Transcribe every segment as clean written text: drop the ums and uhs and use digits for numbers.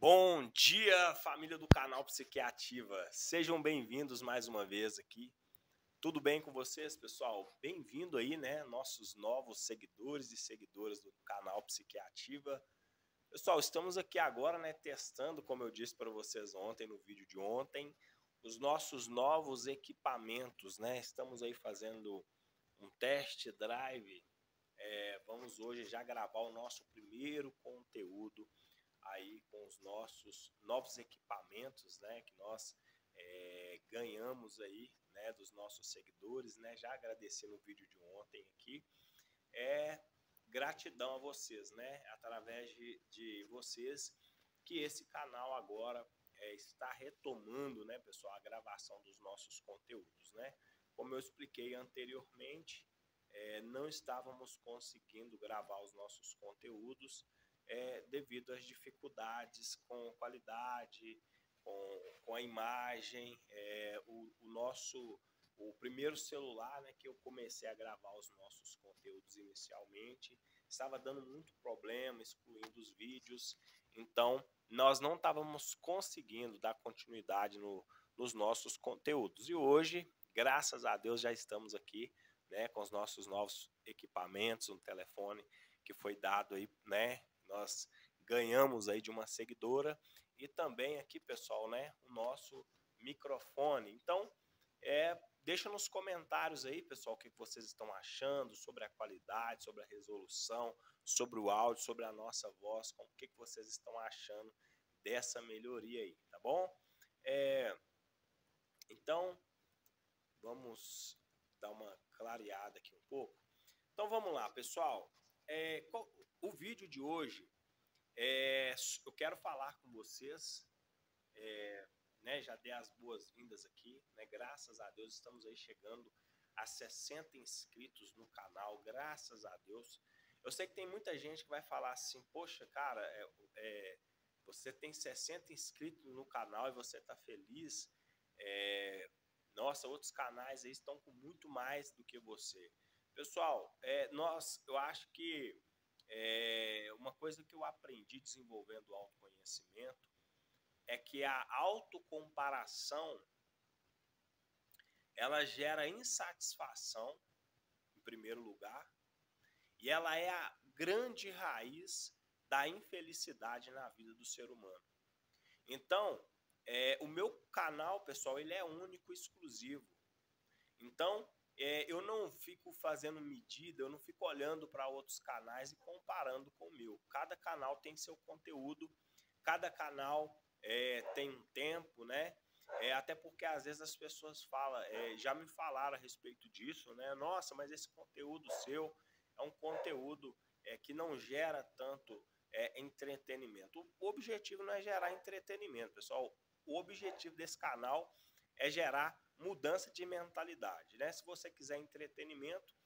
Bom dia, família do canal Psiquiativa. Sejam bem-vindos mais uma vez aqui. Tudo bem com vocês, pessoal? Bem-vindo aí, né, nossos novos seguidores e seguidoras do canal Psiquiativa. Pessoal, estamos aqui agora, né, testando, como eu disse para vocês ontem, no vídeo de ontem, os nossos novos equipamentos, né? Estamos aí fazendo um test drive. Vamos hoje já gravar o nosso primeiro conteúdo aí com os nossos novos equipamentos, né, que nós ganhamos aí, né, dos nossos seguidores, né, já agradeci no vídeo de ontem aqui, gratidão a vocês, né, através de vocês que esse canal agora está retomando, né, pessoal, a gravação dos nossos conteúdos, né, como eu expliquei anteriormente, não estávamos conseguindo gravar os nossos conteúdos devido às dificuldades com qualidade, com a imagem, o primeiro celular, né, que eu comecei a gravar os nossos conteúdos inicialmente, estava dando muito problema, excluindo os vídeos, então nós não estávamos conseguindo dar continuidade nos nossos conteúdos. E hoje, graças a Deus, já estamos aqui, né, com os nossos novos equipamentos, um telefone que foi dado aí, né, nós ganhamos aí de uma seguidora, e também aqui, pessoal, né, o nosso microfone. Então, deixa nos comentários aí, pessoal, o que vocês estão achando sobre a qualidade, sobre a resolução, sobre o áudio, sobre a nossa voz, o que vocês estão achando dessa melhoria aí, tá bom? Então, vamos dar uma clareada aqui um pouco. Então, vamos lá, pessoal. O vídeo de hoje, eu quero falar com vocês, né, já dei as boas-vindas aqui, né, graças a Deus estamos aí chegando a 60 inscritos no canal, graças a Deus. Eu sei que tem muita gente que vai falar assim, poxa, cara, você tem 60 inscritos no canal e você tá feliz, nossa, outros canais aí estão com muito mais do que você. Pessoal, eu acho que uma coisa que eu aprendi desenvolvendo o autoconhecimento é que a autocomparação ela gera insatisfação, em primeiro lugar, e ela é a grande raiz da infelicidade na vida do ser humano. Então, o meu canal, pessoal, ele é único e exclusivo. Então, eu não fico fazendo medida, eu não fico olhando para outros canais e comparando com o meu. Cada canal tem seu conteúdo, cada canal tem um tempo, né? Até porque às vezes as pessoas falam, já me falaram a respeito disso, né? Nossa, mas esse conteúdo seu é um conteúdo que não gera tanto entretenimento. O objetivo não é gerar entretenimento, pessoal. O objetivo desse canal é gerar mudança de mentalidade, né? Se você quiser entretenimento,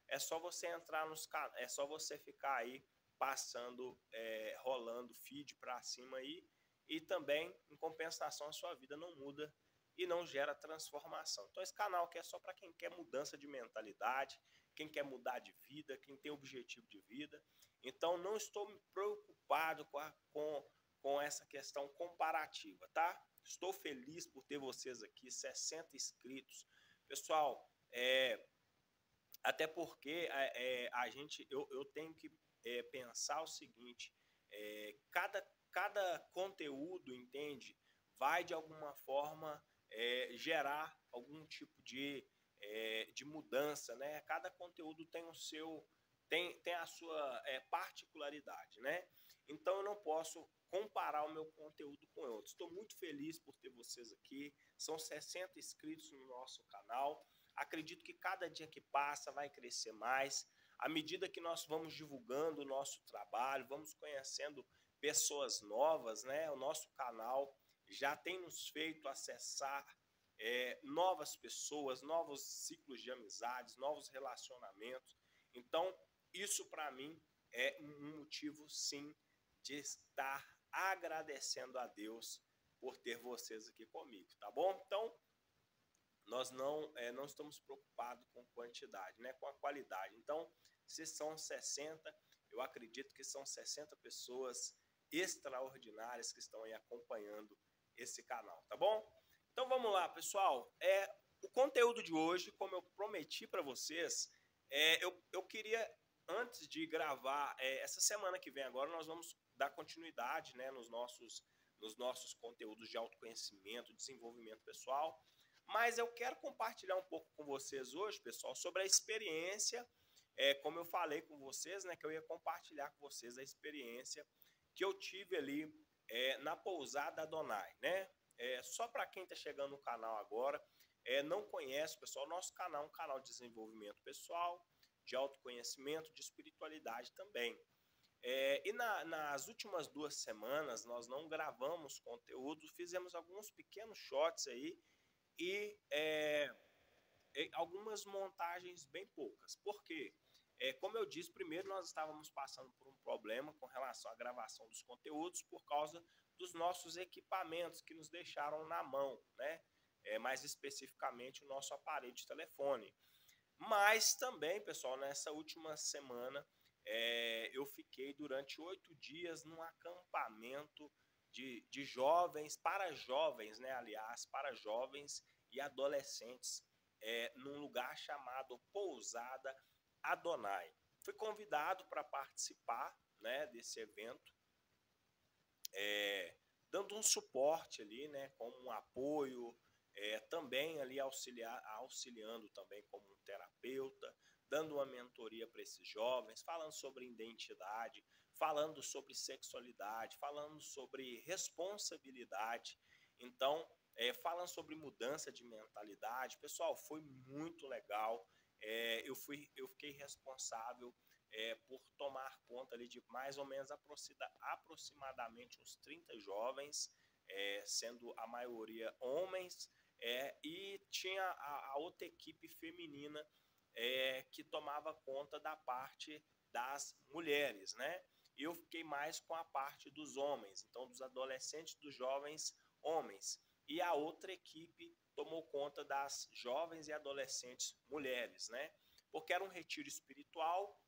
é só você entrar é só você ficar aí passando, rolando feed para cima aí, e também, em compensação, a sua vida não muda e não gera transformação. Então esse canal aqui é só para quem quer mudança de mentalidade, quem quer mudar de vida, quem tem objetivo de vida. Então não estou me preocupado com essa questão comparativa, tá? Estou feliz por ter vocês aqui, 60 inscritos. Pessoal, até porque eu tenho que pensar o seguinte, cada conteúdo, entende, vai de alguma forma gerar algum tipo de mudança, né? Cada conteúdo tem o seu, tem a sua particularidade, né? Então eu não posso comparar o meu conteúdo com outros. Estou muito feliz por ter vocês aqui, são 60 inscritos no nosso canal. Acredito que cada dia que passa vai crescer mais. À medida que nós vamos divulgando o nosso trabalho, vamos conhecendo pessoas novas, né? O nosso canal já tem nos feito acessar novas pessoas, novos ciclos de amizades, novos relacionamentos. Então, isso para mim é um motivo, sim, de estar agradecendo a Deus por ter vocês aqui comigo, tá bom? Então, nós não estamos preocupados com quantidade, né? Com a qualidade. Então, se são 60, eu acredito que são 60 pessoas extraordinárias que estão aí acompanhando esse canal, tá bom? Então vamos lá, pessoal. O conteúdo de hoje, como eu prometi para vocês, eu queria, antes de gravar, essa semana que vem agora, nós vamos dar continuidade, né, nos nossos conteúdos de autoconhecimento, desenvolvimento pessoal. Mas eu quero compartilhar um pouco com vocês hoje, pessoal, sobre a experiência, como eu falei com vocês, né, que eu ia compartilhar com vocês a experiência que eu tive ali na pousada Adonai, né? Só para quem está chegando no canal agora, não conhece, pessoal, nosso canal é um canal de desenvolvimento pessoal, de autoconhecimento, de espiritualidade também. E nas últimas 2 semanas nós não gravamos conteúdo, fizemos alguns pequenos shots aí e algumas montagens bem poucas. Por quê? Como eu disse, primeiro nós estávamos passando por um problema com relação à gravação dos conteúdos por causa dos nossos equipamentos que nos deixaram na mão, né? Mais especificamente o nosso aparelho de telefone. Mas também, pessoal, nessa última semana eu fiquei durante 8 dias num acampamento de jovens, para jovens, né? Aliás, para jovens e adolescentes, num lugar chamado Pousada Adonai. Fui convidado para participar, né, desse evento, dando um suporte ali, né, como um apoio, também ali auxiliando também como um terapeuta, dando uma mentoria para esses jovens, falando sobre identidade, falando sobre sexualidade, falando sobre responsabilidade. Então, falando sobre mudança de mentalidade. Pessoal, foi muito legal. Eu fiquei responsável por tomar conta ali de mais ou menos aproximadamente uns 30 jovens, sendo a maioria homens, e tinha a outra equipe feminina que tomava conta da parte das mulheres, né? E eu fiquei mais com a parte dos homens, então dos adolescentes, dos jovens homens. E a outra equipe tomou conta das jovens e adolescentes mulheres, né? Porque era um retiro espiritual,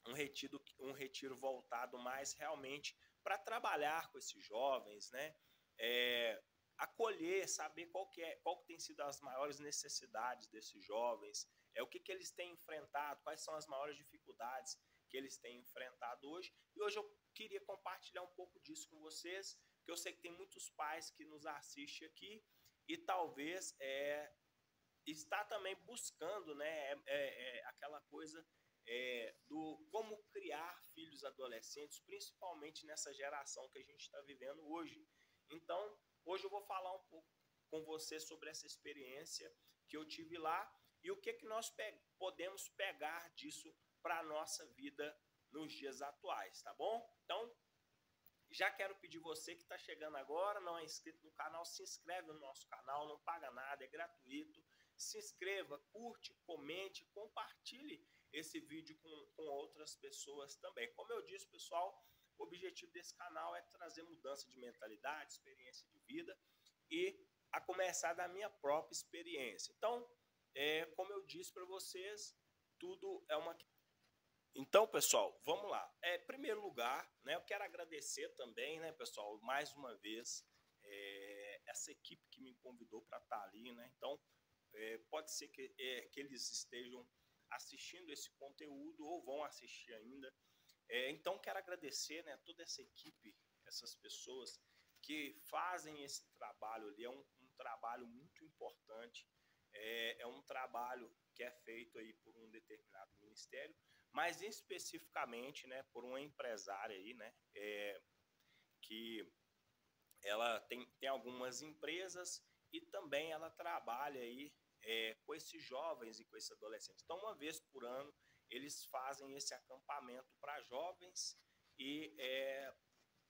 um retiro voltado mais realmente para trabalhar com esses jovens, né? Acolher, saber qual que tem sido as maiores necessidades desses jovens, o que eles têm enfrentado, quais são as maiores dificuldades que eles têm enfrentado hoje. E hoje eu queria compartilhar um pouco disso com vocês, que eu sei que tem muitos pais que nos assistem aqui e talvez está também buscando, né, aquela coisa do como criar filhos adolescentes, principalmente nessa geração que a gente está vivendo hoje. Então, hoje eu vou falar um pouco com você sobre essa experiência que eu tive lá e o que nós podemos pegar disso para a nossa vida nos dias atuais, tá bom? Então, já quero pedir você que está chegando agora, não é inscrito no canal, se inscreve no nosso canal, não paga nada, é gratuito. Se inscreva, curte, comente, compartilhe esse vídeo com outras pessoas também. Como eu disse, pessoal, o objetivo desse canal é trazer mudança de mentalidade, experiência de vida e a começar da minha própria experiência. Então, como eu disse para vocês, tudo é uma... Então, pessoal, vamos lá. Em primeiro lugar, né, eu quero agradecer também, né, pessoal, mais uma vez, essa equipe que me convidou para estar ali, né? Então, pode ser que eles estejam assistindo esse conteúdo ou vão assistir ainda. Então, quero agradecer, né, toda essa equipe, essas pessoas que fazem esse trabalho ali. É um trabalho muito importante. É um trabalho que é feito aí por um determinado ministério, mas especificamente, né, por uma empresária aí, né, que ela tem algumas empresas e também ela trabalha aí com esses jovens e com esses adolescentes. Então, uma vez por ano, eles fazem esse acampamento para jovens e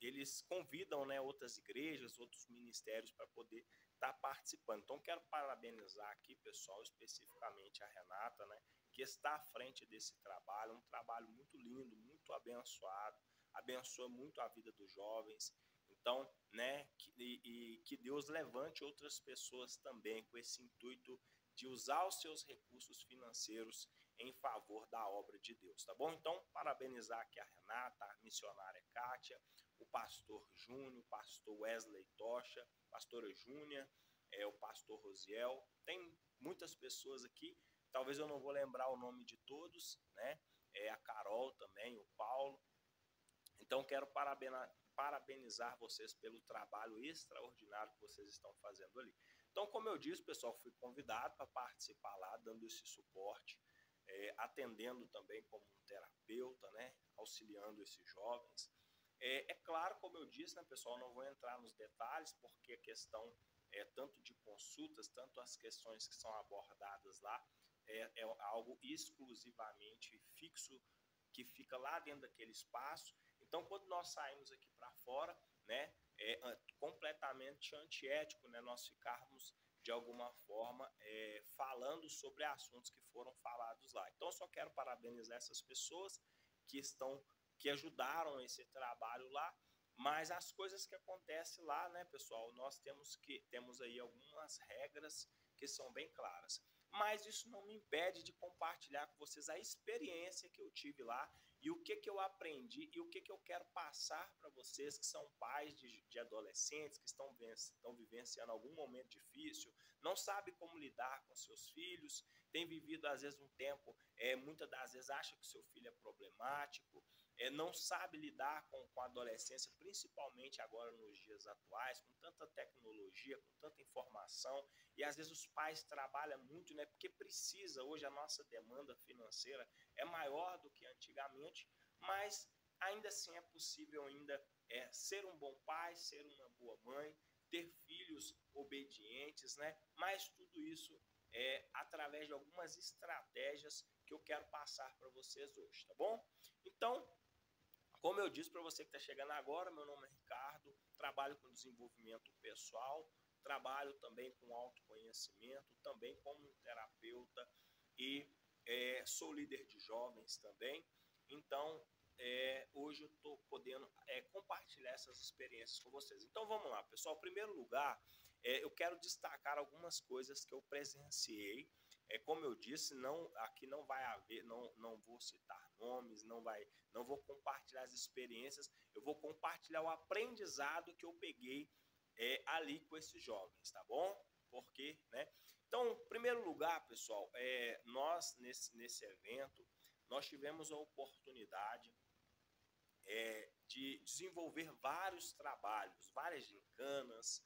eles convidam, né, outras igrejas, outros ministérios para poder estar participando. Então, quero parabenizar aqui, pessoal, especificamente a Renata, né, que está à frente desse trabalho, um trabalho muito lindo, muito abençoado, abençoa muito a vida dos jovens. Então, né, que Deus levante outras pessoas também com esse intuito de usar os seus recursos financeiros em favor da obra de Deus, tá bom? Então, parabenizar aqui a Renata, a missionária Kátia, o pastor Júnior, o pastor Wesley Tocha, pastora Júnia, o pastor Rosiel. Tem muitas pessoas aqui, talvez eu não vou lembrar o nome de todos, né? A Carol também, o Paulo. Então, quero parabenizar vocês pelo trabalho extraordinário que vocês estão fazendo ali. Então, como eu disse, pessoal, fui convidado para participar lá, dando esse suporte, atendendo também como um terapeuta, né, auxiliando esses jovens. É claro, como eu disse, né, pessoal, não vou entrar nos detalhes, porque a questão tanto de consultas, tanto as questões que são abordadas lá, é algo exclusivamente fixo, que fica lá dentro daquele espaço. Então, quando nós saímos aqui para fora, né, é completamente antiético, né, nós ficarmos, de alguma forma, falando sobre assuntos que foram falados lá. Então, eu só quero parabenizar essas pessoas que ajudaram esse trabalho lá, mas as coisas que acontecem lá, né, pessoal, nós temos aí algumas regras que são bem claras. Mas isso não me impede de compartilhar com vocês a experiência que eu tive lá e o que eu aprendi e o que eu quero passar para vocês que são pais de adolescentes, que estão vivenciando algum momento difícil, não sabe como lidar com seus filhos, tem vivido às vezes um tempo, muitas das vezes acha que seu filho é problemático, não sabe lidar com a adolescência, principalmente agora nos dias atuais, com tanta tecnologia, com tanta informação, e às vezes os pais trabalham muito, né, porque precisa, hoje a nossa demanda financeira é maior do que antigamente, mas ainda assim é possível ainda ser um bom pai, ser uma boa mãe, ter filhos obedientes, né, mas tudo isso através de algumas estratégias que eu quero passar para vocês hoje, tá bom? Então, como eu disse para você que está chegando agora, meu nome é Ricardo, trabalho com desenvolvimento pessoal, trabalho também com autoconhecimento, também como um terapeuta e sou líder de jovens também. Então, hoje eu estou podendo compartilhar essas experiências com vocês. Então, vamos lá, pessoal. Em primeiro lugar, eu quero destacar algumas coisas que eu presenciei. Como eu disse, aqui não vai haver, não vou citar nomes, não vou compartilhar as experiências, eu vou compartilhar o aprendizado que eu peguei ali com esses jovens, tá bom? Porque, né? Então, em primeiro lugar, pessoal, nós nesse evento, nós tivemos a oportunidade de desenvolver vários trabalhos, várias gincanas,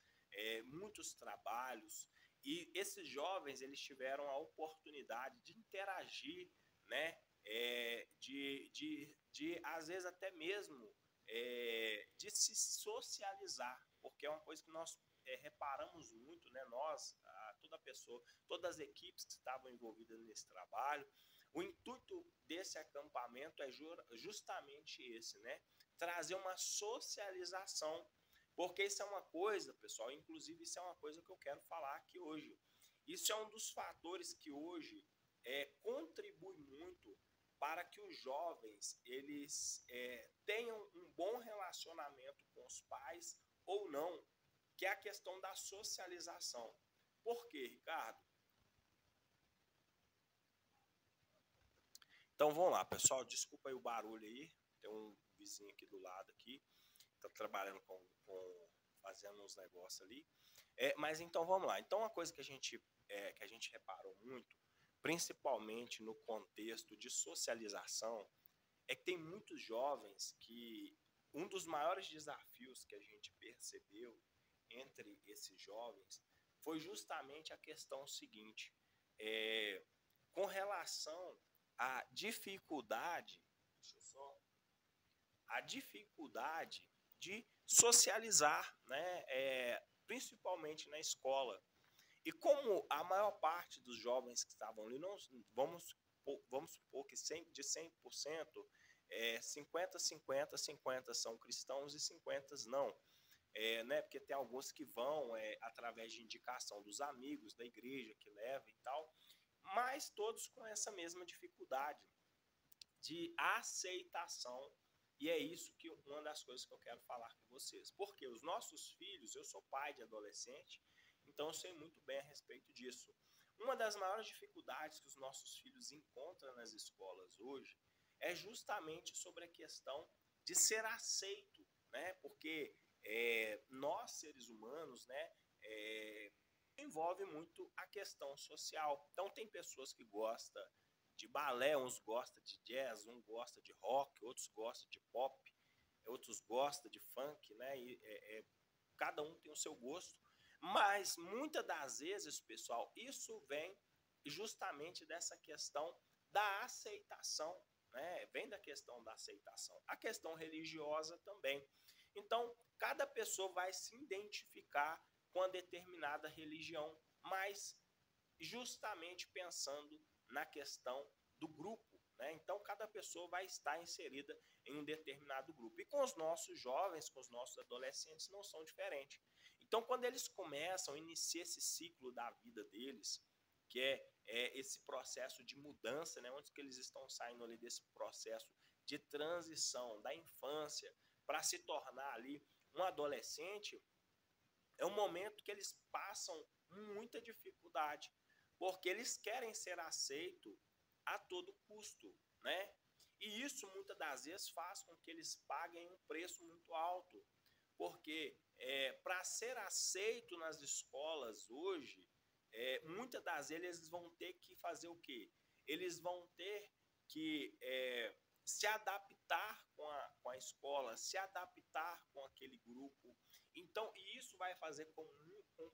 muitos trabalhos, e esses jovens, eles tiveram a oportunidade de interagir, né, de às vezes até mesmo de se socializar, porque é uma coisa que nós reparamos muito, né, todas as equipes que estavam envolvidas nesse trabalho. O intuito desse acampamento é justamente esse, né, trazer uma socialização, porque isso é uma coisa, pessoal, inclusive isso é uma coisa que eu quero falar aqui hoje. Isso é um dos fatores que hoje contribui muito para que os jovens eles tenham um bom relacionamento com os pais ou não, que é a questão da socialização. Por quê, Ricardo? Então vamos lá, pessoal, desculpa aí o barulho aí, tem um vizinho aqui do lado aqui, tá trabalhando fazendo uns negócios ali. Mas então vamos lá. Então uma coisa que a gente reparou muito, principalmente no contexto de socialização, é que tem muitos jovens que um dos maiores desafios que a gente percebeu entre esses jovens foi justamente a questão seguinte, com relação à dificuldade, de socializar, né, principalmente na escola. E como a maior parte dos jovens que estavam ali, vamos supor que de 100%, 50 são cristãos e 50 não. Né, porque tem alguns que vão através de indicação dos amigos, da igreja que leva e tal, mas todos com essa mesma dificuldade de aceitação. E é isso que uma das coisas que eu quero falar com vocês. Porque os nossos filhos, eu sou pai de adolescente, então eu sei muito bem a respeito disso. uma das maiores dificuldades que os nossos filhos encontram nas escolas hoje é justamente sobre a questão de ser aceito, né? Porque nós, seres humanos, né, envolve muito a questão social. Então, tem pessoas que gostam de balé, uns gostam de jazz, um gosta de rock, outros gostam de pop, outros gostam de funk, né? Cada um tem o seu gosto, mas muitas das vezes, pessoal, isso vem justamente dessa questão da aceitação, né? Vem da questão da aceitação. A questão religiosa também. Então, cada pessoa vai se identificar com a determinada religião, mas justamente pensando na questão do grupo, né? Então, cada pessoa vai estar inserida em um determinado grupo. E com os nossos jovens, com os nossos adolescentes, não são diferentes. Então, quando eles começam, iniciar esse ciclo da vida deles, que é esse processo de mudança, né? Onde que eles estão saindo ali desse processo de transição da infância para se tornar ali um adolescente, é um momento que eles passam muita dificuldade, porque eles querem ser aceitos a todo custo, né? E isso muitas das vezes faz com que eles paguem um preço muito alto, porque para ser aceito nas escolas hoje, muitas das vezes eles vão ter que fazer o quê? Eles vão ter que se adaptar com a escola, se adaptar com aquele grupo. Então, e isso vai fazer com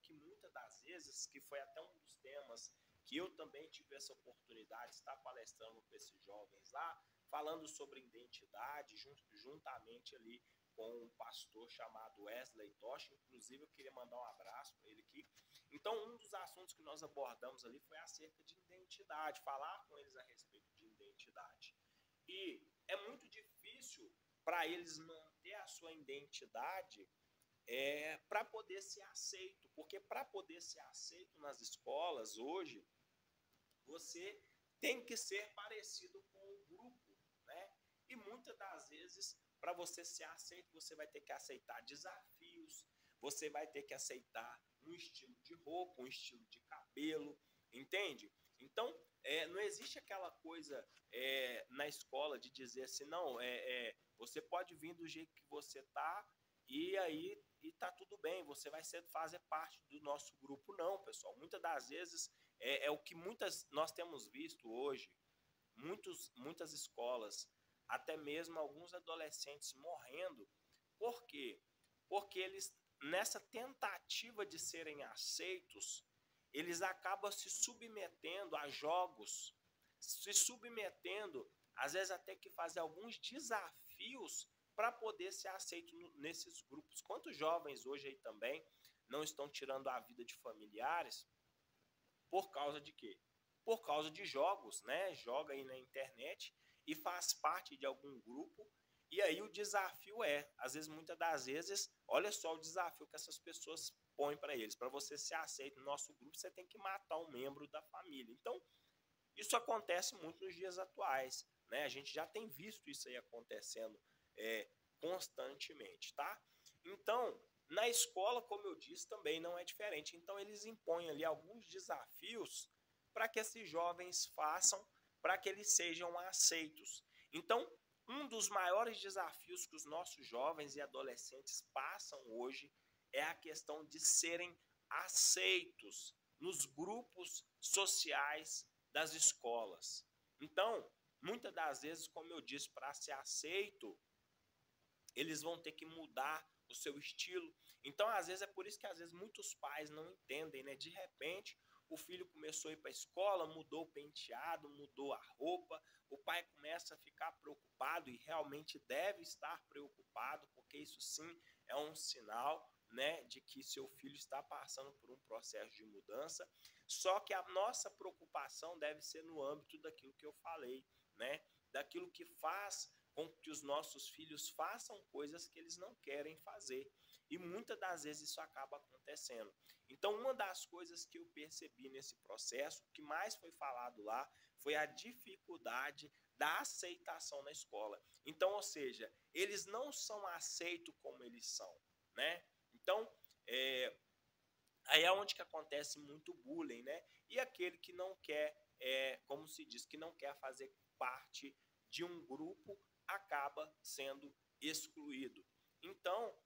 que muitas das vezes, que foi até um dos temas que eu também tive essa oportunidade de estar palestrando para esses jovens lá, falando sobre identidade, juntamente ali com um pastor chamado Wesley Tosh. Inclusive, eu queria mandar um abraço para ele aqui. Então, um dos assuntos que nós abordamos ali foi acerca de identidade, falar com eles a respeito de identidade. E é muito difícil para eles manter a sua identidade para poder ser aceito, porque para poder ser aceito nas escolas hoje, você tem que ser parecido com o grupo, né? E muitas das vezes, para você ser aceito, você vai ter que aceitar desafios, você vai ter que aceitar um estilo de roupa, um estilo de cabelo, entende? Então, não existe aquela coisa na escola de dizer assim, não, você pode vir do jeito que você tá e aí tá tudo bem, você vai fazer parte do nosso grupo. Não, pessoal, muitas das vezes o que nós temos visto hoje, muitas escolas, até mesmo alguns adolescentes morrendo. Por quê? Porque eles, nessa tentativa de serem aceitos, eles acabam se submetendo a jogos, se submetendo, às vezes até que fazer alguns desafios para poder ser aceito nesses grupos. Quantos jovens hoje aí também não estão tirando a vida de familiares por causa de quê? Por causa de jogos, né? Joga aí na internet e faz parte de algum grupo. E aí o desafio às vezes, muitas das vezes, olha só o desafio que essas pessoas põem para eles. Para você ser aceito no nosso grupo, você tem que matar um membro da família. Então, isso acontece muito nos dias atuais, né? A gente já tem visto isso aí acontecendo constantemente, tá? Então, na escola, como eu disse, também não é diferente. Então, eles impõem ali alguns desafios para que esses jovens façam, para que eles sejam aceitos. Então, um dos maiores desafios que os nossos jovens e adolescentes passam hoje é a questão de serem aceitos nos grupos sociais das escolas. Então, muitas das vezes, como eu disse, para ser aceito, eles vão ter que mudar o seu estilo. Então, às vezes, é por isso que às vezes muitos pais não entendem, né? De repente, o filho começou a ir para a escola, mudou o penteado, mudou a roupa, o pai começa a ficar preocupado e realmente deve estar preocupado, porque isso sim é um sinal, né, de que seu filho está passando por um processo de mudança. Só que a nossa preocupação deve ser no âmbito daquilo que eu falei, né? Daquilo que faz com que os nossos filhos façam coisas que eles não querem fazer. E muitas das vezes isso acaba acontecendo. Então, uma das coisas que eu percebi nesse processo, que mais foi falado lá, foi a dificuldade da aceitação na escola. Então, ou seja, eles não são aceitos como eles são, né? Então, a aí é onde que acontece muito bullying, né? E aquele que não quer, como se diz, que não quer fazer parte de um grupo, acaba sendo excluído. Então,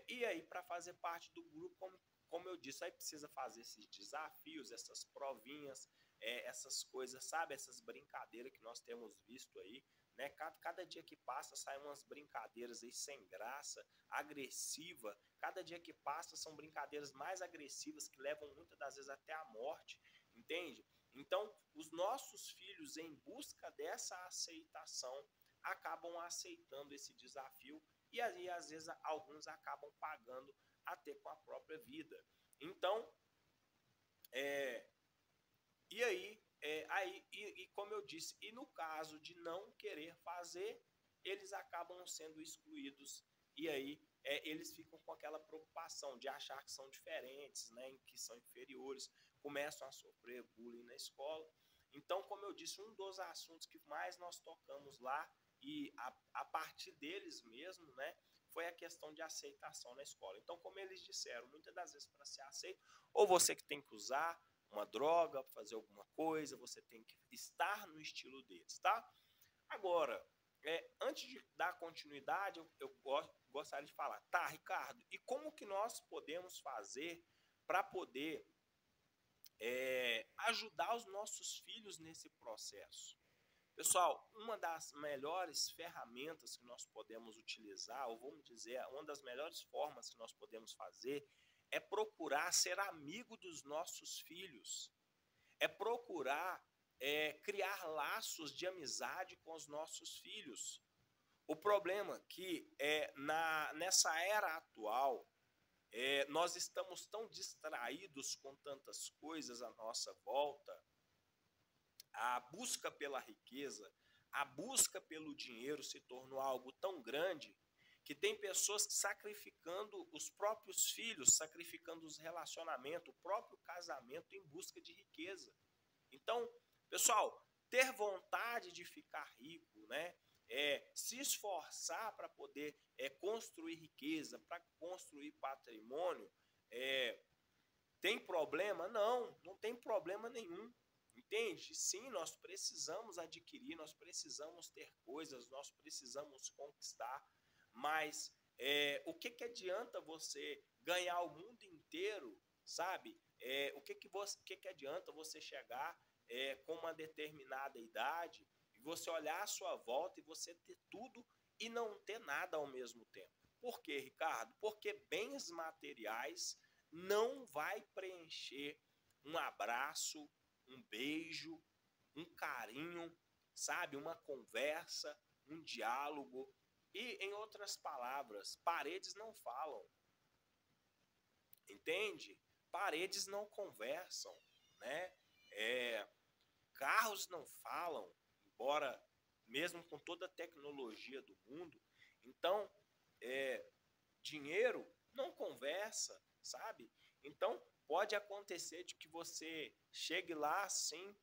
e aí para fazer parte do grupo, como eu disse, aí precisa fazer esses desafios, essas provinhas, essas coisas, sabe? Essas brincadeiras que nós temos visto aí, né? Cada dia que passa saem umas brincadeiras aí sem graça, agressiva. Cada dia que passa são brincadeiras mais agressivas que levam muitas das vezes até a morte, entende? Então, os nossos filhos, em busca dessa aceitação, acabam aceitando esse desafio e aí, às vezes, alguns acabam pagando até com a própria vida. Então, e aí, como eu disse, e no caso de não querer fazer, eles acabam sendo excluídos. E aí, eles ficam com aquela preocupação de achar que são diferentes, né, que são inferiores, começam a sofrer bullying na escola. Então, como eu disse, um dos assuntos que mais nós tocamos lá, e a partir deles mesmo, né, foi a questão de aceitação na escola. Então, como eles disseram, muitas das vezes para ser aceito, ou você que tem que usar uma droga, fazer alguma coisa, você tem que estar no estilo deles, tá? Agora, antes de dar continuidade, eu gostaria de falar, tá, Ricardo, e como que nós podemos fazer para poder ajudar os nossos filhos nesse processo? Pessoal, uma das melhores ferramentas que nós podemos utilizar, ou vamos dizer, uma das melhores formas que nós podemos fazer, é procurar ser amigo dos nossos filhos. É procurar criar laços de amizade com os nossos filhos. O problema é que nessa era atual, nós estamos tão distraídos com tantas coisas à nossa volta, a busca pela riqueza, a busca pelo dinheiro se tornou algo tão grande que tem pessoas sacrificando os próprios filhos, sacrificando os relacionamentos, o próprio casamento em busca de riqueza. Então, pessoal, ter vontade de ficar rico, né? Se esforçar para poder construir riqueza, para construir patrimônio, tem problema? Não, não tem problema nenhum. Entende? Sim, nós precisamos adquirir, nós precisamos ter coisas, nós precisamos conquistar, mas o que adianta você ganhar o mundo inteiro, sabe? O que adianta você chegar com uma determinada idade e você olhar à sua volta e você ter tudo e não ter nada ao mesmo tempo? Por quê, Ricardo? Porque bens materiais não vai preencher um abraço, um beijo, um carinho, sabe? Uma conversa, um diálogo. E, em outras palavras, paredes não falam. Entende? Paredes não conversam, né? Carros não falam, embora mesmo com toda a tecnologia do mundo. Então, dinheiro não conversa, sabe? Então, pode acontecer de que você chegue lá assim,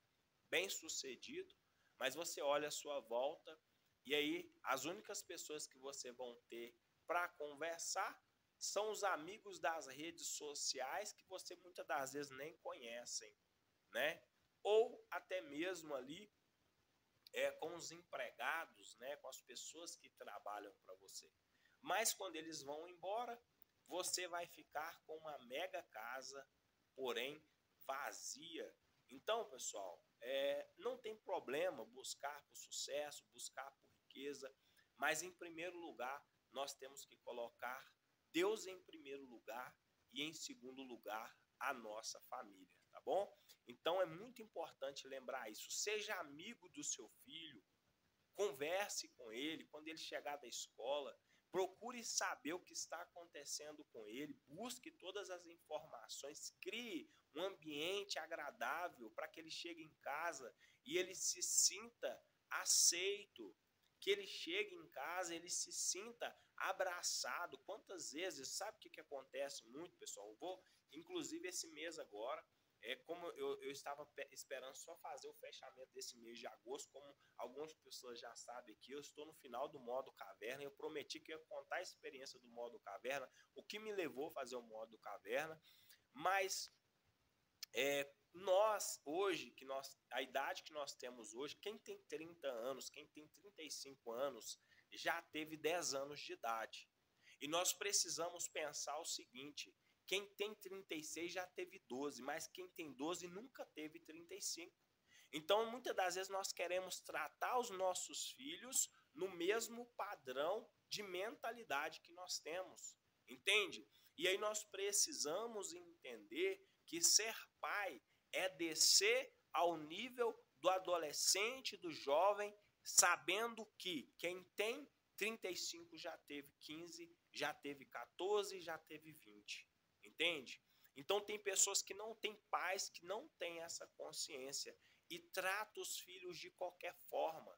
bem sucedido, mas você olha à sua volta e aí as únicas pessoas que você vão ter para conversar são os amigos das redes sociais que você muitas das vezes nem conhecem, né? Ou até mesmo ali com os empregados, né? Com as pessoas que trabalham para você. Mas quando eles vão embora, você vai ficar com uma mega casa, porém vazia. Então, pessoal, não tem problema buscar por sucesso, buscar por riqueza, mas em primeiro lugar, nós temos que colocar Deus em primeiro lugar e em segundo lugar a nossa família, tá bom? Então é muito importante lembrar isso. Seja amigo do seu filho, converse com ele quando ele chegar da escola, procure saber o que está acontecendo com ele, busque todas as informações, crie um ambiente agradável para que ele chegue em casa e ele se sinta aceito, que ele chegue em casa, ele se sinta abraçado. Quantas vezes, sabe o que acontece muito, pessoal? Eu vou, inclusive esse mês agora, como eu estava esperando só fazer o fechamento desse mês de agosto, como algumas pessoas já sabem aqui, eu estou no final do modo caverna, eu prometi que ia contar a experiência do modo caverna, o que me levou a fazer o modo caverna, Mas nós, hoje, a idade que nós temos hoje, quem tem 30 anos, quem tem 35 anos, já teve 10 anos de idade. E nós precisamos pensar o seguinte, quem tem 36 já teve 12, mas quem tem 12 nunca teve 35. Então, muitas das vezes nós queremos tratar os nossos filhos no mesmo padrão de mentalidade que nós temos, entende? E aí nós precisamos entender que ser pai é descer ao nível do adolescente, do jovem, sabendo que quem tem 35 já teve 15, já teve 14, já teve 20, entende? Então tem pessoas que não têm pais, que não têm essa consciência e tratam os filhos de qualquer forma,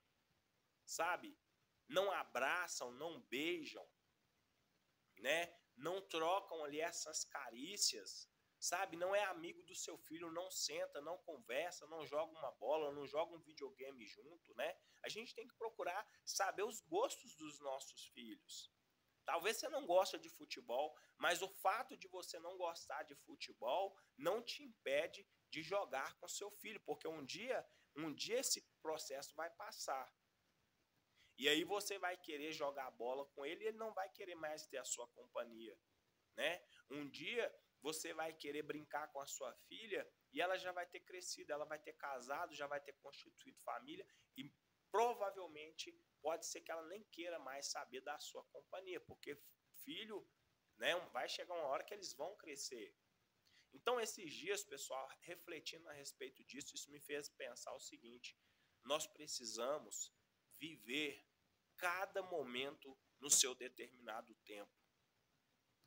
sabe? Não abraçam, não beijam, né? Não trocam ali essas carícias, sabe? Não é amigo do seu filho, não senta, não conversa, não joga uma bola, não joga um videogame junto, né? A gente tem que procurar saber os gostos dos nossos filhos. Talvez você não goste de futebol, mas o fato de você não gostar de futebol não te impede de jogar com seu filho, porque um dia esse processo vai passar. E aí você vai querer jogar bola com ele e ele não vai querer mais ter a sua companhia, né? Um dia você vai querer brincar com a sua filha e ela já vai ter crescido, ela vai ter casado, já vai ter constituído família e provavelmente pode ser que ela nem queira mais saber da sua companhia, porque filho, né, vai chegar uma hora que eles vão crescer. Então, esses dias, pessoal, refletindo a respeito disso, isso me fez pensar o seguinte: nós precisamos viver cada momento no seu determinado tempo.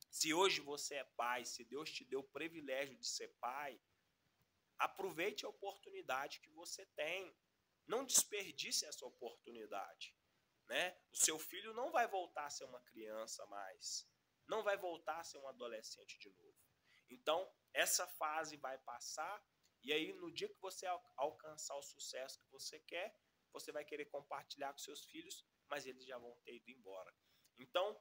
Se hoje você é pai, se Deus te deu o privilégio de ser pai, aproveite a oportunidade que você tem. Não desperdice essa oportunidade, né? O seu filho não vai voltar a ser uma criança mais, não vai voltar a ser um adolescente de novo. Então, essa fase vai passar e aí no dia que você alcançar o sucesso que você quer, você vai querer compartilhar com seus filhos, mas eles já vão ter ido embora. Então,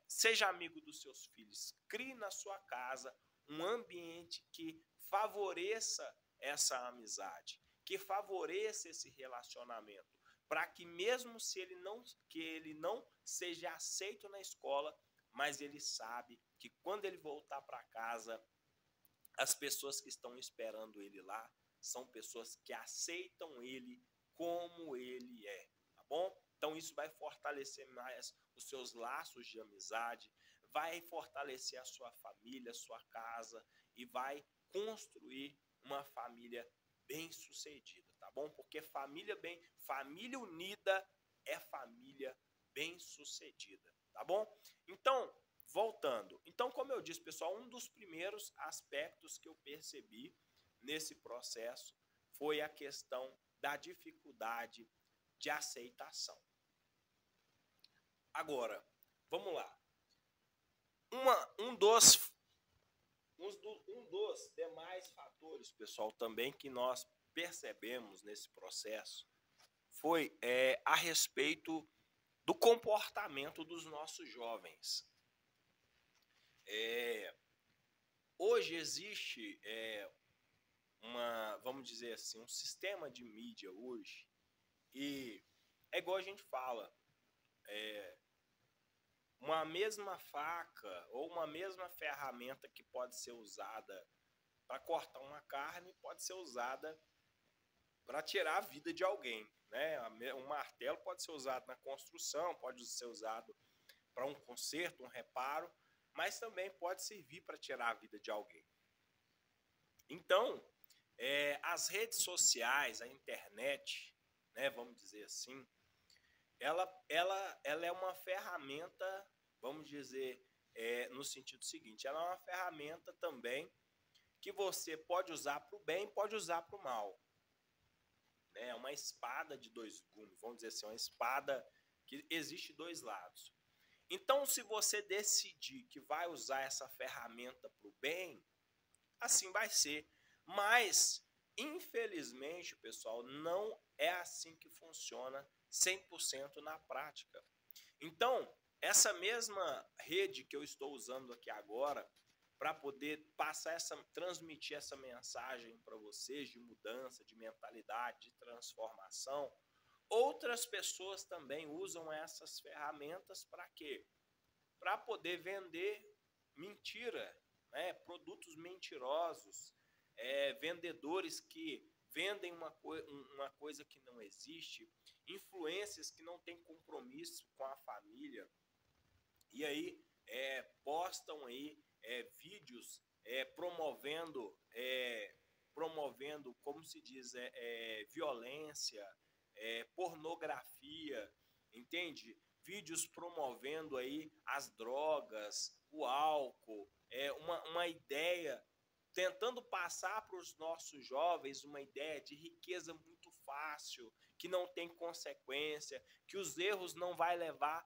seja amigo dos seus filhos, crie na sua casa um ambiente que favoreça essa amizade, que favoreça esse relacionamento, para que mesmo se ele não seja aceito na escola, mas ele sabe que quando ele voltar para casa, as pessoas que estão esperando ele lá são pessoas que aceitam ele como ele é, tá bom? Então isso vai fortalecer mais os seus laços de amizade, vai fortalecer a sua família, a sua casa e vai construir uma família bem-sucedida, tá bom? Porque família unida é família bem-sucedida, tá bom? Então, voltando. Então, como eu disse, pessoal, um dos primeiros aspectos que eu percebi nesse processo foi a questão da dificuldade de aceitação. Agora, vamos lá. Um dos demais fatores, pessoal, também que nós percebemos nesse processo foi a respeito do comportamento dos nossos jovens. Hoje existe vamos dizer assim, um sistema de mídia hoje, e é igual a gente fala, uma mesma faca ou uma mesma ferramenta que pode ser usada para cortar uma carne pode ser usada para tirar a vida de alguém, né? Um martelo pode ser usado na construção, pode ser usado para um conserto, um reparo, mas também pode servir para tirar a vida de alguém. Então, as redes sociais, a internet, né, vamos dizer assim, ela é uma ferramenta, vamos dizer, no sentido seguinte, ela é uma ferramenta também que você pode usar para o bem, pode usar para o mal. É uma espada de dois gumes, vamos dizer assim, uma espada que existe dois lados. Então, se você decidir que vai usar essa ferramenta para o bem, assim vai ser. Mas, infelizmente, pessoal, não é assim que funciona 100% na prática. Então, essa mesma rede que eu estou usando aqui agora, para poder transmitir essa mensagem para vocês de mudança, de mentalidade, de transformação. Outras pessoas também usam essas ferramentas para quê? Para poder vender mentira, né? Produtos mentirosos, vendedores que vendem uma coisa que não existe, influências que não têm compromisso com a família, e aí postam aí vídeos promovendo, como se diz, violência, pornografia, entende? Vídeos promovendo aí as drogas, o álcool, uma ideia, tentando passar para os nossos jovens uma ideia de riqueza muito fácil, que não tem consequência, que os erros não vai levar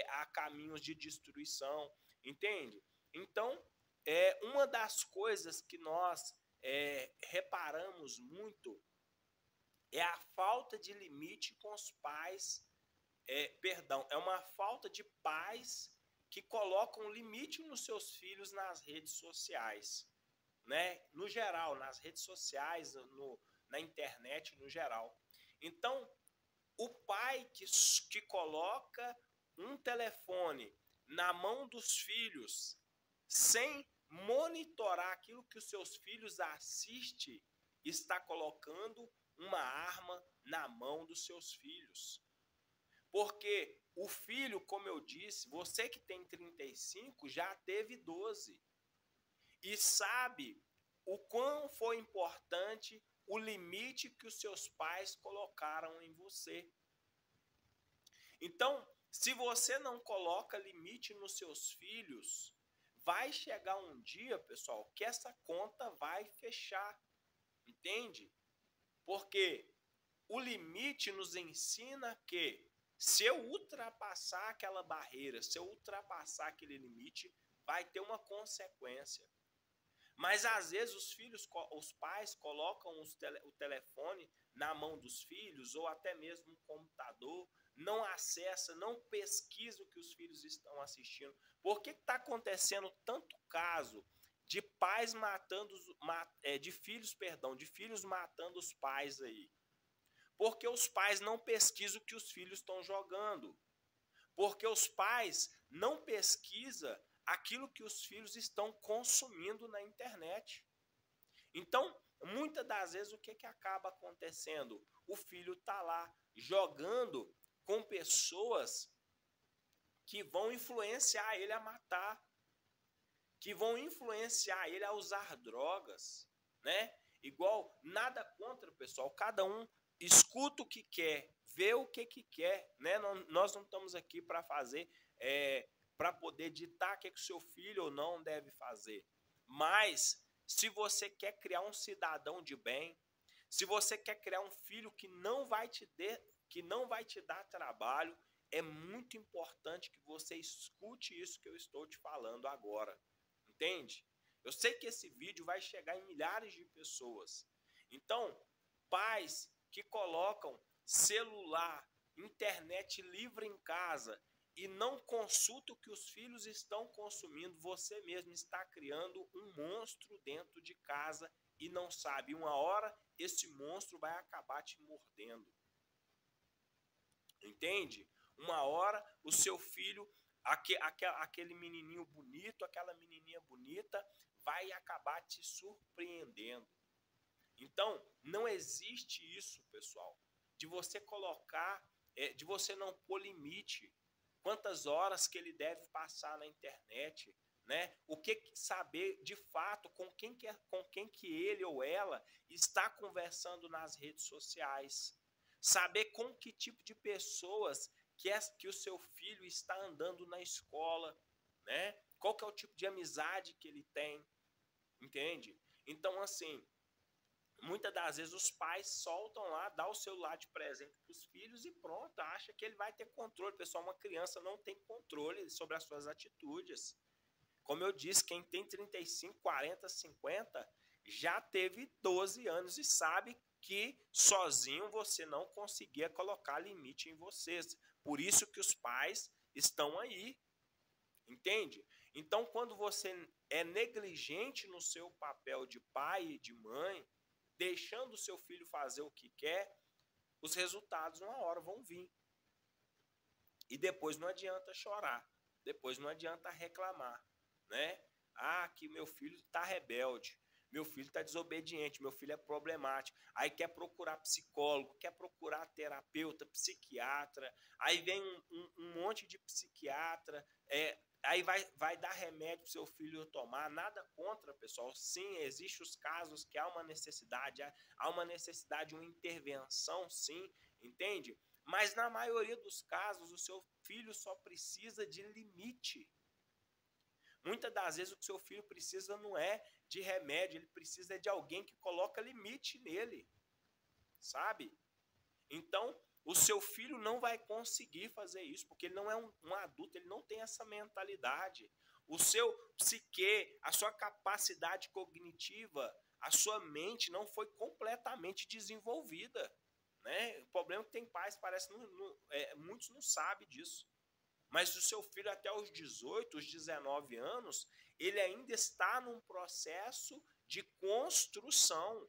a caminhos de destruição, entende? Então, uma das coisas que nós reparamos muito é a falta de limite com os pais, é uma falta de pais que colocam limite nos seus filhos nas redes sociais, né? No geral, nas redes sociais, na internet no geral. Então, o pai que coloca um telefone na mão dos filhos sem monitorar aquilo que os seus filhos assistem, está colocando uma arma na mão dos seus filhos. Porque o filho, como eu disse, você que tem 35 já teve 12 e sabe o quão foi importante o limite que os seus pais colocaram em você. Então, se você não coloca limite nos seus filhos, vai chegar um dia, pessoal, que essa conta vai fechar, entende? Porque o limite nos ensina que se eu ultrapassar aquela barreira, se eu ultrapassar aquele limite, vai ter uma consequência. Mas às vezes os pais colocam o telefone na mão dos filhos, ou até mesmo um computador, não acessa, não pesquisa o que os filhos estão assistindo. Por que está acontecendo tanto caso de pais de filhos matando os pais aí? Porque os pais não pesquisam o que os filhos estão jogando. Porque os pais não pesquisam aquilo que os filhos estão consumindo na internet. Então, muitas das vezes, o que acaba acontecendo? O filho está lá jogando com pessoas que vão influenciar ele a matar, que vão influenciar ele a usar drogas, né? Igual, nada contra, pessoal, cada um escuta o que quer, vê o que quer, né? Nós não estamos aqui para fazer, para poder ditar o que o seu filho ou não deve fazer. Mas, se você quer criar um cidadão de bem, se você quer criar um filho que não vai te dar trabalho, é muito importante que você escute isso que eu estou te falando agora, entende? Eu sei que esse vídeo vai chegar em milhares de pessoas. Então, pais que colocam celular, internet livre em casa e não consulta o que os filhos estão consumindo, você mesmo está criando um monstro dentro de casa e não sabe. Uma hora esse monstro vai acabar te mordendo. Entende? Uma hora o seu filho, aquele menininho bonito, aquela menininha bonita, vai acabar te surpreendendo. Então, não existe isso, pessoal, de você colocar, de você não pôr limite. Quantas horas que ele deve passar na internet, né? O que saber de fato com quem que ele ou ela está conversando nas redes sociais. Saber com que tipo de pessoas que o seu filho está andando na escola, né? Qual que é o tipo de amizade que ele tem, entende? Então, assim, muitas das vezes os pais soltam lá, dá o celular de presente para os filhos e pronto, acha que ele vai ter controle. Pessoal, uma criança não tem controle sobre as suas atitudes. Como eu disse, quem tem 35, 40, 50 já teve 12 anos e sabe que sozinho você não conseguia colocar limite em vocês. Por isso que os pais estão aí, entende? Então, quando você é negligente no seu papel de pai e de mãe, deixando o seu filho fazer o que quer, os resultados uma hora vão vir. E depois não adianta chorar, depois não adianta reclamar, né? Ah, que meu filho está rebelde, meu filho está desobediente, meu filho é problemático. Aí quer procurar psicólogo, quer procurar terapeuta, psiquiatra. Aí vem um monte de psiquiatra, aí vai dar remédio para o seu filho tomar. Nada contra, pessoal. Sim, existem os casos que há uma necessidade de uma intervenção, sim, entende? Mas na maioria dos casos, o seu filho só precisa de limite. Muitas das vezes o que seu filho precisa não é de remédio, ele precisa de alguém que coloca limite nele, sabe? Então, o seu filho não vai conseguir fazer isso, porque ele não é um adulto, ele não tem essa mentalidade. O seu psique, a sua capacidade cognitiva, a sua mente não foi completamente desenvolvida, né? O problema é que tem pais, parece, muitos não sabem disso. Mas o seu filho até os 18, os 19 anos, ele ainda está num processo de construção.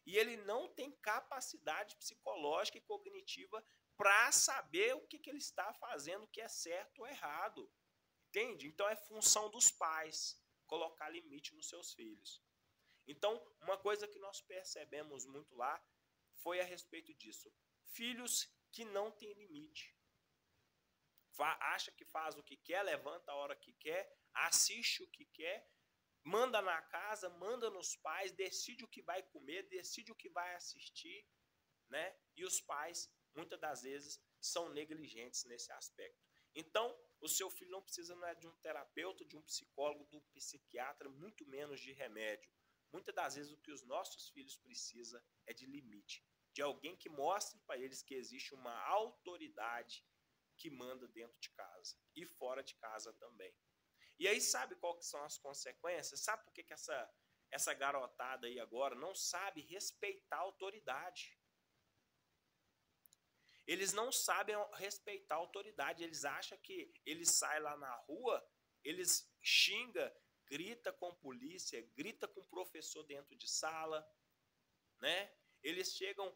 E ele não tem capacidade psicológica e cognitiva para saber o que ele está fazendo, o que é certo ou errado. Entende? Então é função dos pais colocar limite nos seus filhos. Então, uma coisa que nós percebemos muito lá foi a respeito disso. Filhos que não têm limite. Acha que faz o que quer, levanta a hora que quer, assiste o que quer, manda na casa, manda nos pais, decide o que vai comer, decide o que vai assistir, né? E os pais, muitas das vezes, são negligentes nesse aspecto. Então, o seu filho não precisa de um terapeuta, de um psicólogo, de um psiquiatra, muito menos de remédio. Muitas das vezes o que os nossos filhos precisam é de limite, de alguém que mostre para eles que existe uma autoridade que manda dentro de casa e fora de casa também. E aí sabe qual que são as consequências? Sabe por que essa garotada aí agora não sabe respeitar a autoridade? Eles não sabem respeitar a autoridade. Eles acham que eles saem lá na rua, eles xingam, grita com polícia, grita com professor dentro de sala, né? Eles chegam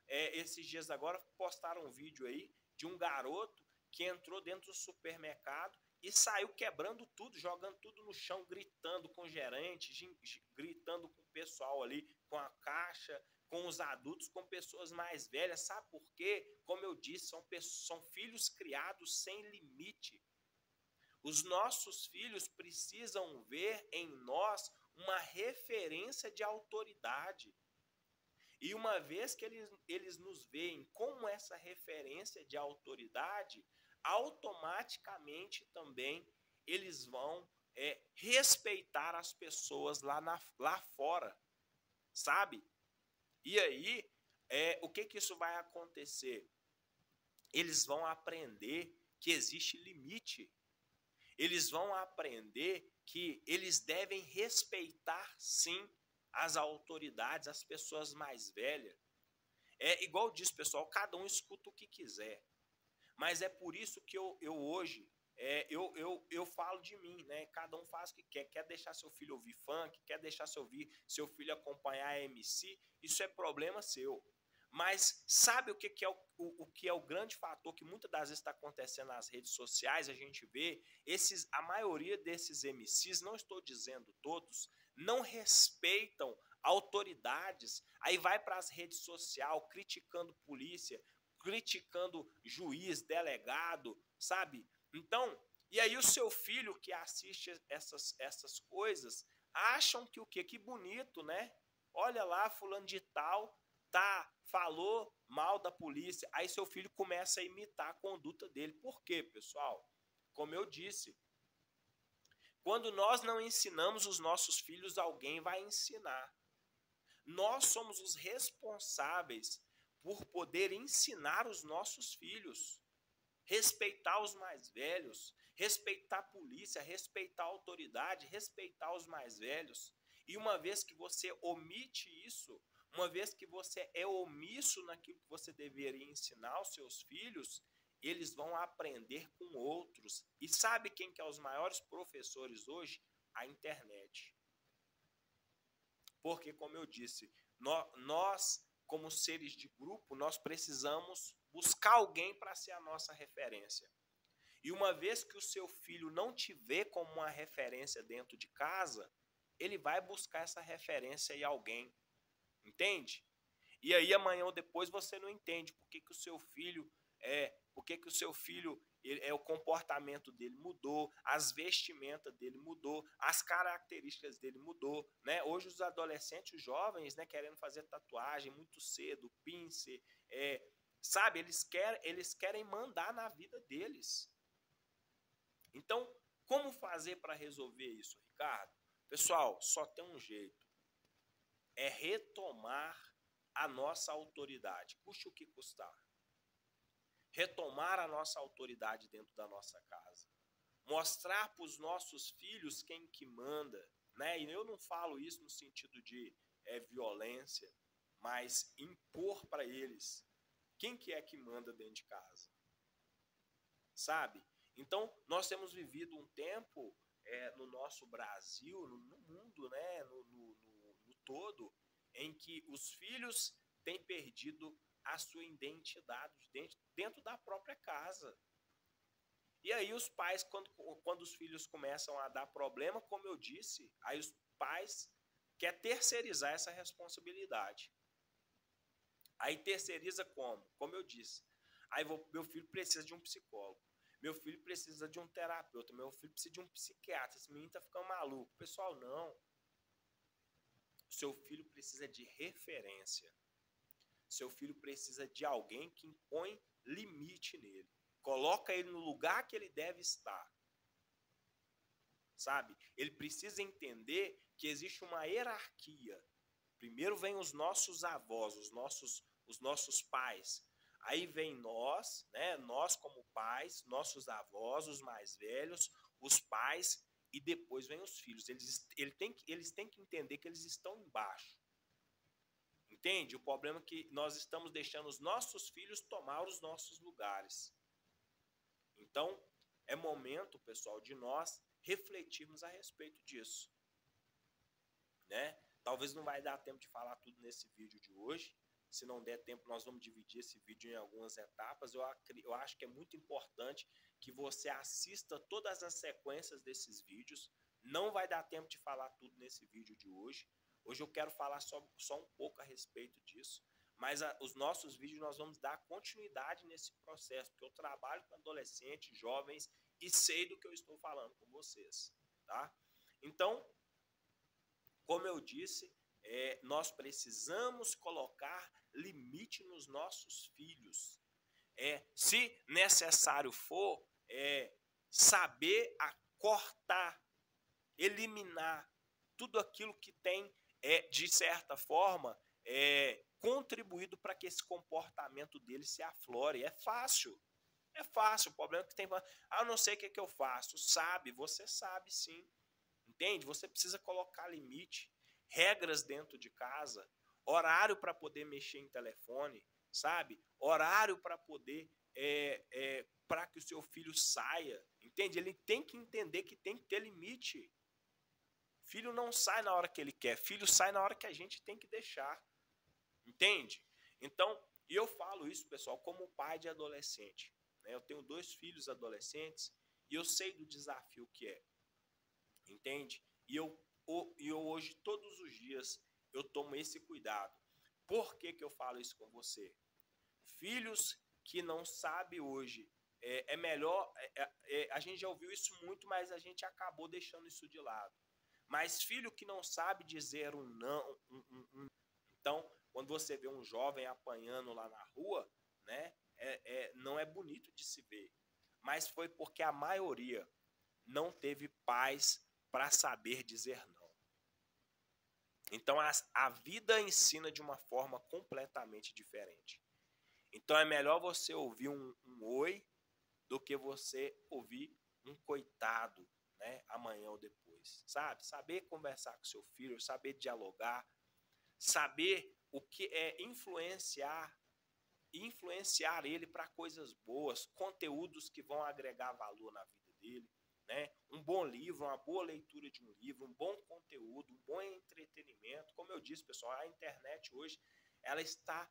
esses dias agora, postaram um vídeo aí de um garoto que entrou dentro do supermercado e saiu quebrando tudo, jogando tudo no chão, gritando com o gerente, gritando com o pessoal ali, com a caixa, com os adultos, com pessoas mais velhas. Sabe por quê? Como eu disse, são filhos criados sem limite. Os nossos filhos precisam ver em nós uma referência de autoridade. E uma vez que eles nos veem como essa referência de autoridade, automaticamente também eles vão respeitar as pessoas lá fora, sabe? E aí, o que isso vai acontecer? Eles vão aprender que existe limite. Eles vão aprender que eles devem respeitar, sim, as autoridades, as pessoas mais velhas. É igual diz, pessoal, cada um escuta o que quiser. Mas é por isso que eu hoje, eu falo de mim, né? Cada um faz o que quer. Quer deixar seu filho ouvir funk, quer deixar seu filho acompanhar MC, isso é problema seu. Mas sabe o que é o grande fator que muitas das vezes está acontecendo nas redes sociais? A gente vê a maioria desses MCs, não estou dizendo todos, não respeitam autoridades. Aí vai para as redes sociais criticando polícia, criticando juiz, delegado, sabe? Então, e aí o seu filho que assiste essas coisas acham que o quê? Que bonito, né? Olha lá, fulano de tal falou mal da polícia, aí seu filho começa a imitar a conduta dele. Por quê, pessoal? Como eu disse, quando nós não ensinamos os nossos filhos, alguém vai ensinar. Nós somos os responsáveis por poder ensinar os nossos filhos, respeitar os mais velhos, respeitar a polícia, respeitar a autoridade, respeitar os mais velhos. E uma vez que você omite isso, uma vez que você é omisso naquilo que você deveria ensinar aos seus filhos, eles vão aprender com outros. E sabe quem que é os maiores professores hoje? A internet. Porque, como eu disse, nós como seres de grupo, nós precisamos buscar alguém para ser a nossa referência. E uma vez que o seu filho não te vê como uma referência dentro de casa, ele vai buscar essa referência em alguém. Entende? E aí amanhã ou depois você não entende por que o seu filho o comportamento dele mudou, as vestimentas dele mudou, as características dele mudou, né? Hoje os adolescentes, os jovens, né, querendo fazer tatuagem muito cedo, pince, sabe? Eles querem mandar na vida deles. Então, como fazer para resolver isso, Ricardo? Pessoal, só tem um jeito. É retomar a nossa autoridade, custe o que custar. Retomar a nossa autoridade dentro da nossa casa. Mostrar para os nossos filhos quem que manda, né? E eu não falo isso no sentido de violência, mas impor para eles quem que é que manda dentro de casa. Sabe? Então, nós temos vivido um tempo no nosso Brasil, no mundo, né? no todo, em que os filhos têm perdido a sua identidade dentro da própria casa. E aí os pais, quando os filhos começam a dar problema, como eu disse, aí os pais querem terceirizar essa responsabilidade. Aí terceiriza como? Como eu disse. Aí meu filho precisa de um psicólogo. Meu filho precisa de um terapeuta. Meu filho precisa de um psiquiatra. Esse menino tá ficando maluco. Pessoal, não. O seu filho precisa de referência. Seu filho precisa de alguém que impõe limite nele. Coloca ele no lugar que ele deve estar. Sabe? Ele precisa entender que existe uma hierarquia. Primeiro vem os nossos avós, os nossos pais. Aí vem nós, né? Nós como pais, nossos avós, os mais velhos, os pais, e depois vem os filhos. Eles têm que entender que eles estão embaixo. Entende? O problema é que nós estamos deixando os nossos filhos tomar os nossos lugares. Então, é momento, pessoal, de nós refletirmos a respeito disso. Né? Talvez não vai dar tempo de falar tudo nesse vídeo de hoje. Se não der tempo, nós vamos dividir esse vídeo em algumas etapas. Eu acho que é muito importante que você assista todas as sequências desses vídeos. Não vai dar tempo de falar tudo nesse vídeo de hoje. Hoje eu quero falar só um pouco a respeito disso. Mas os nossos vídeos nós vamos dar continuidade nesse processo. Porque eu trabalho com adolescentes, jovens e sei do que eu estou falando com vocês. Tá? Então, como eu disse, nós precisamos colocar limite nos nossos filhos. Se necessário for, saber cortar, eliminar tudo aquilo que tem, de certa forma, contribuído para que esse comportamento dele se aflore. É fácil. É fácil. O problema é que tem... eu não sei o que eu faço. Você sabe sim. Entende? Você precisa colocar limite, regras dentro de casa, horário para poder mexer em telefone, sabe? Horário para poder, para que o seu filho saia, entende? Ele tem que entender que tem que ter limite. Filho não sai na hora que ele quer, filho sai na hora que a gente tem que deixar, entende? Então, e eu falo isso, pessoal, como pai de adolescente, né? Eu tenho 2 filhos adolescentes e eu sei do desafio que é. Entende? E eu hoje, todos os dias, eu tomo esse cuidado. Por que eu falo isso com você? Filhos que não sabem hoje, melhor, a gente já ouviu isso muito, mas a gente acabou deixando isso de lado. Mas filho que não sabe dizer um não, então, quando você vê um jovem apanhando lá na rua, né, não é bonito de se ver. Mas foi porque a maioria não teve paz para saber dizer não. Então a vida ensina de uma forma completamente diferente. Então é melhor você ouvir um oi do que você ouvir um coitado, né, amanhã ou depois. Sabe? Saber conversar com seu filho, saber dialogar, saber o que é influenciar influenciar ele para coisas boas, conteúdos que vão agregar valor na vida dele, né? Um bom livro, uma boa leitura de um livro, um bom conteúdo, um bom entretenimento. Como eu disse, pessoal, a internet hoje, ela está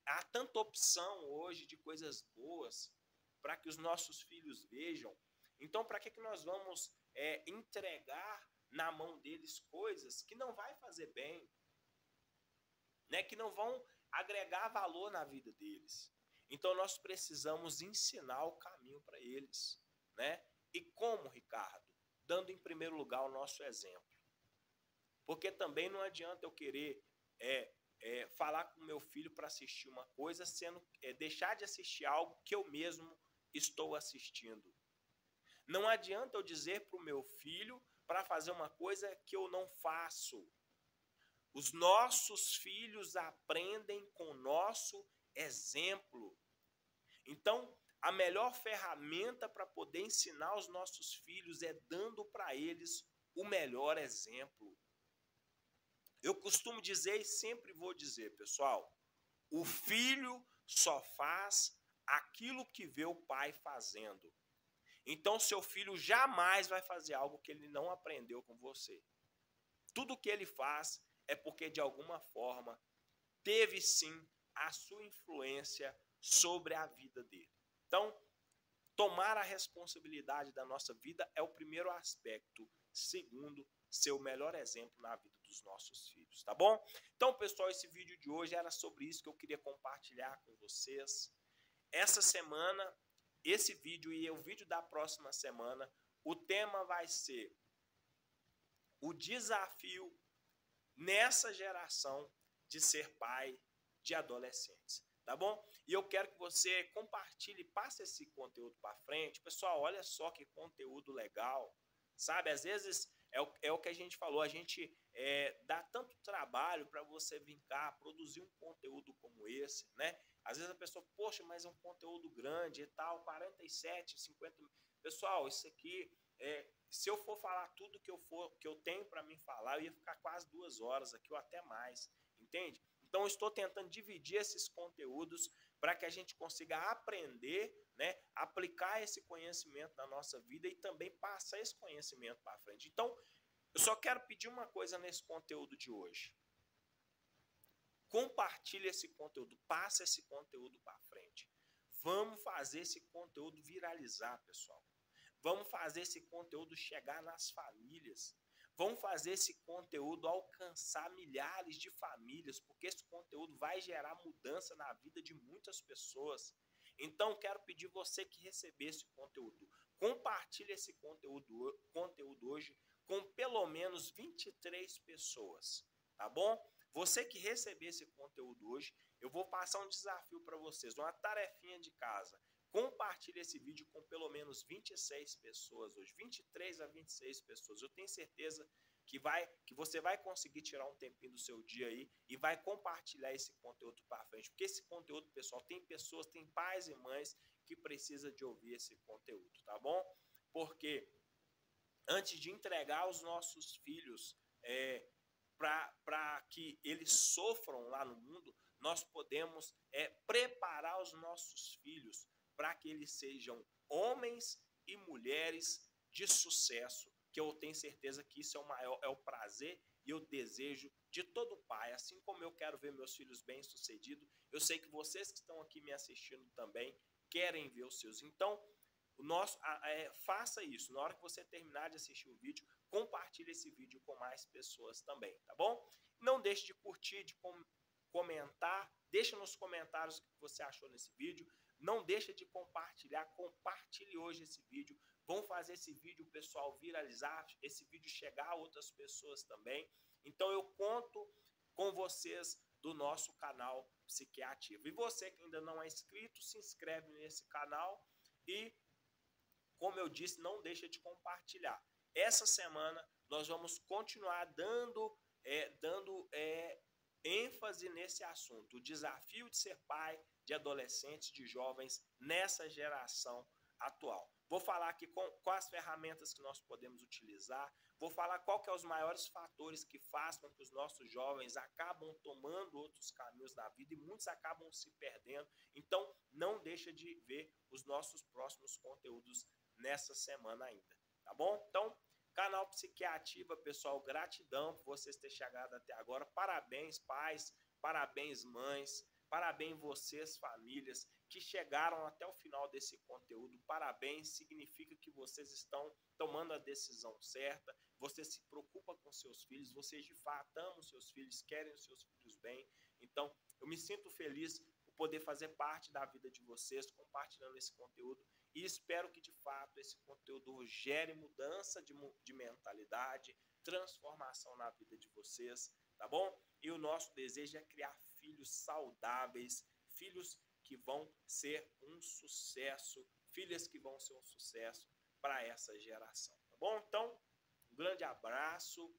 há tanta opção hoje de coisas boas para que os nossos filhos vejam. Então, para que nós vamos entregar na mão deles coisas que não vai fazer bem, né? Que não vão agregar valor na vida deles. Então, nós precisamos ensinar o caminho para eles, né? E como, Ricardo? Dando em primeiro lugar o nosso exemplo. Porque também não adianta eu querer falar com meu filho para assistir uma coisa, deixar de assistir algo que eu mesmo estou assistindo. Não adianta eu dizer para o meu filho para fazer uma coisa que eu não faço. Os nossos filhos aprendem com o nosso exemplo. Então, a melhor ferramenta para poder ensinar os nossos filhos é dando para eles o melhor exemplo. Eu costumo dizer e sempre vou dizer, pessoal, o filho só faz aquilo que vê o pai fazendo. Então, seu filho jamais vai fazer algo que ele não aprendeu com você. Tudo que ele faz é porque, de alguma forma, teve sim a sua influência sobre a vida dele. Então, tomar a responsabilidade da nossa vida é o primeiro aspecto. Segundo, ser o melhor exemplo na vida dos nossos filhos, tá bom? Então, pessoal, esse vídeo de hoje era sobre isso que eu queria compartilhar com vocês. Essa semana, esse vídeo e o vídeo da próxima semana, o tema vai ser o desafio nessa geração de ser pai de adolescentes, tá bom? E eu quero que você compartilhe, passe esse conteúdo para frente. Pessoal, olha só que conteúdo legal, sabe? Às vezes é o que a gente falou, a gente dá tanto trabalho para você vir cá, produzir um conteúdo como esse, né? Às vezes a pessoa, poxa, mas é um conteúdo grande e tal, 47, 50... Pessoal, isso aqui, se eu for falar tudo que eu tenho para mim falar, eu ia ficar quase 2 horas aqui ou até mais, entende? Então, eu estou tentando dividir esses conteúdos para que a gente consiga aprender, né, aplicar esse conhecimento na nossa vida e também passar esse conhecimento para frente. Então, eu só quero pedir uma coisa nesse conteúdo de hoje. Compartilhe esse conteúdo, passa esse conteúdo para frente. Vamos fazer esse conteúdo viralizar, pessoal. Vamos fazer esse conteúdo chegar nas famílias. Vamos fazer esse conteúdo alcançar milhares de famílias, porque esse conteúdo vai gerar mudança na vida de muitas pessoas. Então, quero pedir você que receber esse conteúdo, compartilhe esse conteúdo hoje com pelo menos 23 pessoas, tá bom? Você que receber esse conteúdo hoje, eu vou passar um desafio para vocês, uma tarefinha de casa. Compartilhe esse vídeo com pelo menos 26 pessoas hoje, 23 a 26 pessoas. Eu tenho certeza que você vai conseguir tirar um tempinho do seu dia aí e vai compartilhar esse conteúdo para frente. Porque esse conteúdo, pessoal, tem pessoas, tem pais e mães que precisam de ouvir esse conteúdo, tá bom? Porque antes de entregar os nossos filhos para que eles sofram lá no mundo, nós podemos preparar os nossos filhos para que eles sejam homens e mulheres de sucesso, que eu tenho certeza que isso é o prazer e o desejo de todo pai. Assim como eu quero ver meus filhos bem-sucedidos, eu sei que vocês que estão aqui me assistindo também querem ver os seus. Então, faça isso. Na hora que você terminar de assistir o vídeo, compartilhe esse vídeo com mais pessoas também, tá bom? Não deixe de curtir, de comentar, deixa nos comentários o que você achou nesse vídeo. Não deixa de compartilhar, compartilhe hoje esse vídeo. Vamos fazer esse vídeo, pessoal, viralizar, esse vídeo chegar a outras pessoas também. Então eu conto com vocês do nosso canal Psiquiativo. E você que ainda não é inscrito, se inscreve nesse canal e, como eu disse, não deixa de compartilhar. Essa semana nós vamos continuar dando ênfase nesse assunto, o desafio de ser pai de adolescentes, de jovens nessa geração atual. Vou falar aqui com as ferramentas que nós podemos utilizar, Vou falar qual que é os maiores fatores que fazem com que os nossos jovens acabam tomando outros caminhos da vida e muitos acabam se perdendo. Então, não deixa de ver os nossos próximos conteúdos nessa semana ainda, tá bom? Então, canal Psiquiativa, pessoal, gratidão por vocês terem chegado até agora. Parabéns, pais, parabéns, mães, parabéns vocês, famílias, que chegaram até o final desse conteúdo. Parabéns, significa que vocês estão tomando a decisão certa, você se preocupa com seus filhos, vocês de fato amam seus filhos, querem os seus filhos bem. Então, eu me sinto feliz por poder fazer parte da vida de vocês, compartilhando esse conteúdo, e espero que de fato esse conteúdo gere mudança de mentalidade, transformação na vida de vocês, tá bom? E o nosso desejo é criar filhos saudáveis, filhos que vão ser um sucesso, filhas que vão ser um sucesso para essa geração, tá bom? Então, um grande abraço,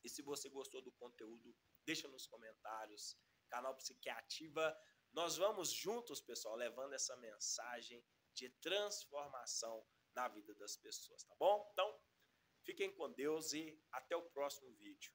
e se você gostou do conteúdo, deixa nos comentários, canal Psiquiativa, nós vamos juntos, pessoal, levando essa mensagem de transformação na vida das pessoas, tá bom? Então, fiquem com Deus e até o próximo vídeo.